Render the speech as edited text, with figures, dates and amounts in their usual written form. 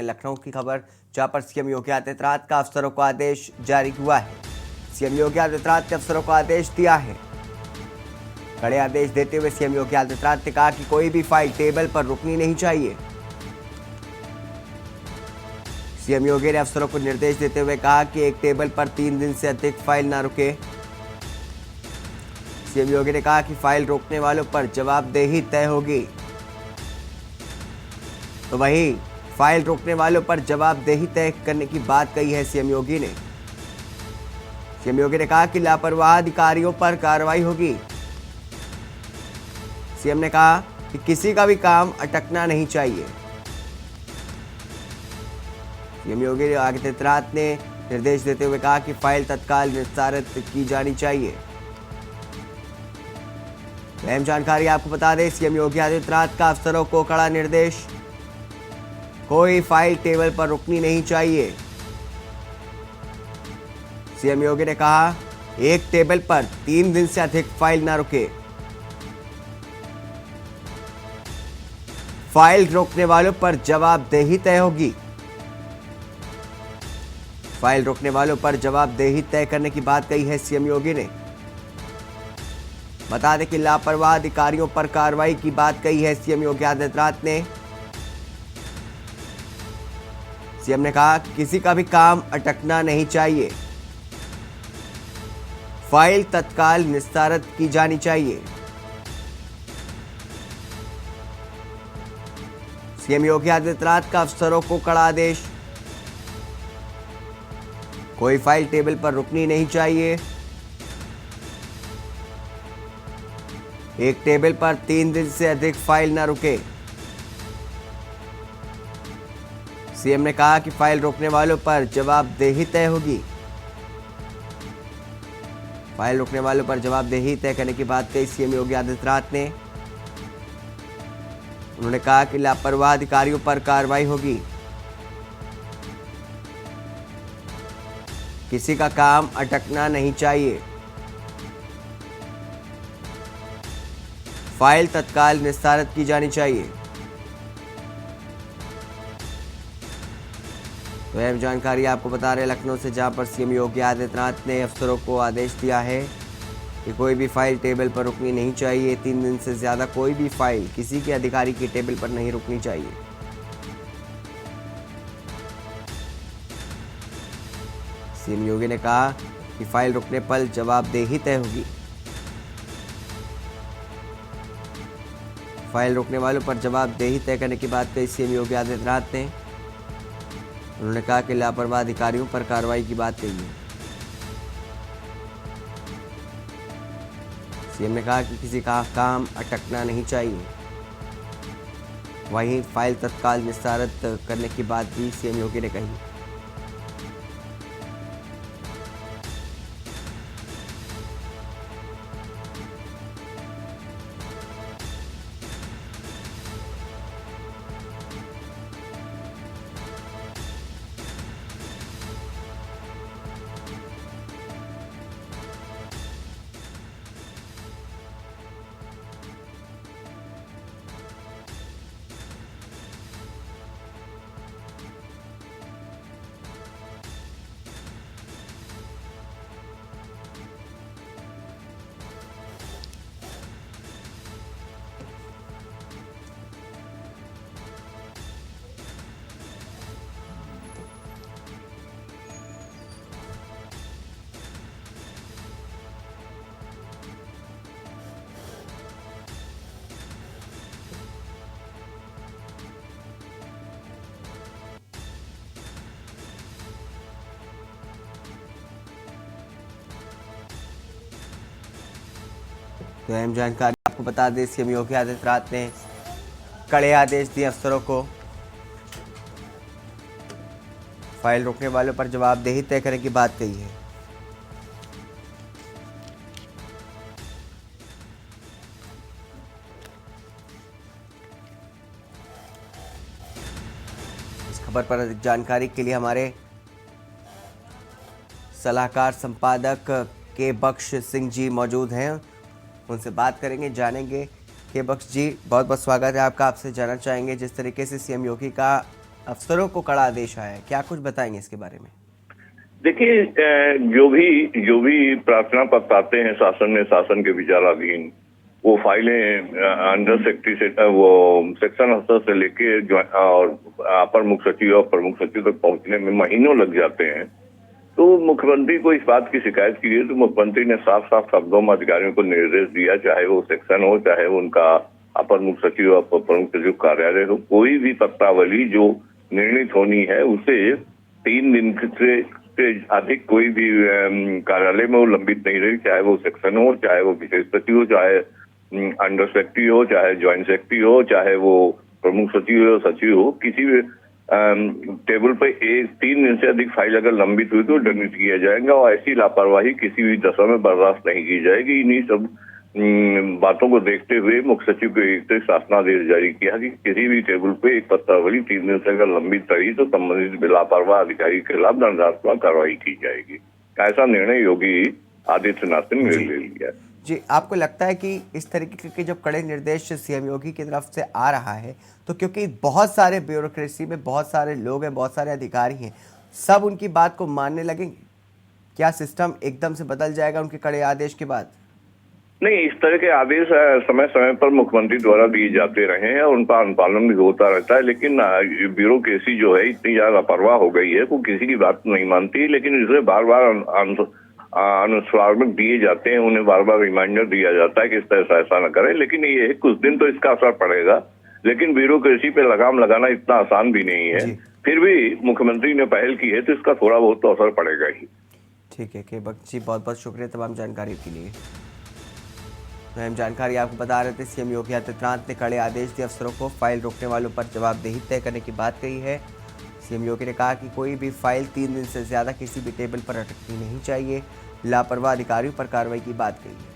लखनऊ की खबर, जहां पर सीएम योगी आदित्यनाथ का अफसरों को आदेश जारी हुआ है। सीएम योगी आदित्यनाथ ने अफसरों को आदेश दिया है। कड़े आदेश देते हुए सीएम योगी आदित्यनाथ ने कहा कि कोई भी फाइल टेबल पर रुकनी नहीं चाहिए। सीएम योगी ने अफसरों को निर्देश देते हुए कहा कि एक टेबल पर 3 दिन से अधिक फाइल ना रुके। सीएम योगी ने कहा कि फाइल रोकने वालों पर जवाबदेही तय होगी। तो वहीं फाइल रोकने वालों पर जवाबदेही तय करने की बात कही है सीएम योगी ने। सीएम योगी ने कहा कि लापरवाह अधिकारियों पर कार्रवाई होगी। सीएम ने कहा कि किसी का भी काम अटकना नहीं चाहिए। सीएम योगी आदित्यनाथ ने निर्देश देते हुए कहा कि फाइल तत्काल निस्तारित की जानी चाहिए। अहम जानकारी आपको बता दें, सीएम योगी आदित्यनाथ का अफसरों को कड़ा निर्देश, कोई फाइल टेबल पर रुकनी नहीं चाहिए। सीएम योगी ने कहा एक टेबल पर 3 दिन से अधिक फाइल ना रुके। फाइल रोकने वालों पर जवाबदेही तय होगी। फाइल रोकने वालों पर जवाबदेही तय करने की बात कही है सीएम योगी ने। बता दें कि लापरवाह अधिकारियों पर कार्रवाई की बात कही है सीएम योगी आदित्यनाथ ने। सीएम ने कहा कि किसी का भी काम अटकना नहीं चाहिए। फाइल तत्काल निस्तारित की जानी चाहिए। सीएम योगी आदित्यनाथ का अफसरों को कड़ा आदेश, कोई फाइल टेबल पर रुकनी नहीं चाहिए। एक टेबल पर 3 दिन से अधिक फाइल ना रुके। सीएम ने कहा कि फाइल रोकने वालों पर जवाबदेही तय होगी। फाइल रोकने वालों पर जवाबदेही तय करने की बात कही सीएम योगी आदित्यनाथ ने। उन्होंने कहा कि लापरवाह अधिकारियों पर कार्रवाई होगी। किसी का काम अटकना नहीं चाहिए। फाइल तत्काल निस्तारित की जानी चाहिए। तो यह जानकारी आपको बता रहे लखनऊ से, जहां पर सीएम योगी आदित्यनाथ ने अफसरों को आदेश दिया है कि कोई भी फाइल टेबल पर रुकनी नहीं चाहिए। 3 दिन से ज्यादा कोई भी फाइल किसी के अधिकारी की टेबल पर नहीं रुकनी चाहिए। सीएम योगी ने कहा कि फाइल रुकने पर जवाबदेही तय होगी। फाइल रोकने वालों पर जवाबदेही तय करने की बात कही सीएम योगी आदित्यनाथ ने। उन्होंने कहा कि लापरवाह अधिकारियों पर कार्रवाई की बात कही है। सीएम ने कहा कि किसी का काम अटकना नहीं चाहिए। वहीं फाइल तत्काल निस्तारित करने की बात भी सीएम योगी ने कही। तो अहम जानकारी आपको बता दें, सीएम योगी आदित्यनाथ ने कड़े आदेश दिए अफसरों को। फाइल रोकने वालों पर जवाबदेही तय करने की बात कही है। इस खबर पर अधिक जानकारी के लिए हमारे सलाहकार संपादक के बख्श सिंह जी मौजूद हैं, उनसे बात करेंगे, जानेंगे। के बख्श जी, बहुत बहुत स्वागत है आपका। आपसे जानना चाहेंगे, जिस तरीके से सीएम योगी का अफसरों को कड़ा आदेश आया है, क्या कुछ बताएंगे इसके बारे में? देखिए, जो भी प्रार्थना पत्र आते हैं शासन के विचाराधीन, वो फाइलें अंडर सेक्रेटरी से वो सेक्शन अफसर से लेके और अपर मुख्य सचिव और प्रमुख सचिव तक पहुंचने में महीनों लग जाते हैं। तो मुख्यमंत्री को इस बात की शिकायत की है तो मुख्यमंत्री ने साफ साफ शब्दों में अधिकारियों को निर्देश दिया, चाहे वो सेक्शन हो, चाहे वो उनका अपर मुख्य सचिव और प्रमुख सचिव कार्यालय हो, कोई भी पत्रावली जो निर्णित होनी है उसे 3 दिन से अधिक कोई भी कार्यालय में वो लंबित नहीं रही, चाहे वो सेक्शन हो, चाहे वो विशेष सचिव हो, चाहे अंडर सेक्रेटरी हो, चाहे ज्वाइंट सेक्रेटरी हो, चाहे वो प्रमुख सचिव हो, सचिव हो, किसी भी टेबल पे 3 दिन से अधिक फाइल अगर लंबित हुई तो दंडित किया जाएगा और ऐसी लापरवाही किसी भी दशा में बर्दाश्त नहीं की जाएगी। इन्हीं सब बातों को देखते हुए मुख्य सचिव को एक शासनादेश जारी किया कि किसी भी टेबल पे एक पत्रावली 3 दिन से अगर लंबित रही तो संबंधित लापरवाह अधिकारी के खिलाफ दंडात्मक कार्रवाई की जाएगी। ऐसा निर्णय योगी आदित्यनाथ ने ले लिया। जी, आपको लगता है कि इस तरीके के जब कड़े निर्देश सीएम योगी की तरफ से आ रहा है तो क्योंकि बहुत सारे ब्यूरोक्रेसी में बहुत सारे लोग हैं, बहुत सारे अधिकारी हैं, सब उनकी बात को मानने लगेंगे? क्या सिस्टम एकदम से बदल जाएगा उनके कड़े आदेश के बाद? नहीं, इस तरह के आदेश समय समय पर मुख्यमंत्री द्वारा दिए जाते रहे हैं और उनका अनुपालन भी होता रहता है, लेकिन ब्यूरोक्रेसी जो है इतनी ज्यादा लापरवाह हो गई है, वो किसी की बात नहीं मानती, लेकिन इसे बार बार अनुस्मारक दिए जाते हैं, उन्हें बार बार रिमाइंडर दिया जाता है कि इस तरह से ऐसा न करें। लेकिन ये कुछ दिन तो इसका असर पड़ेगा, लेकिन ब्यूरोक्रेसी पे लगाम लगाना इतना आसान भी नहीं है। फिर भी मुख्यमंत्री ने पहल की है तो इसका थोड़ा बहुत तो असर पड़ेगा ही। ठीक है के भक्त जी, बहुत बहुत शुक्रिया तमाम जानकारी के लिए। अहम जानकारी आपको बता रहे थे, सीएम योगी आदित्यनाथ ने कड़े आदेश दिए, अफसरों को फाइल रोकने वालों पर जवाबदेही तय करने की बात कही है। सीएम योगी ने कहा कि कोई भी फाइल 3 दिन से ज्यादा किसी भी टेबल पर अटकनी नहीं चाहिए, लापरवाह अधिकारियों पर कार्रवाई की बात कही है।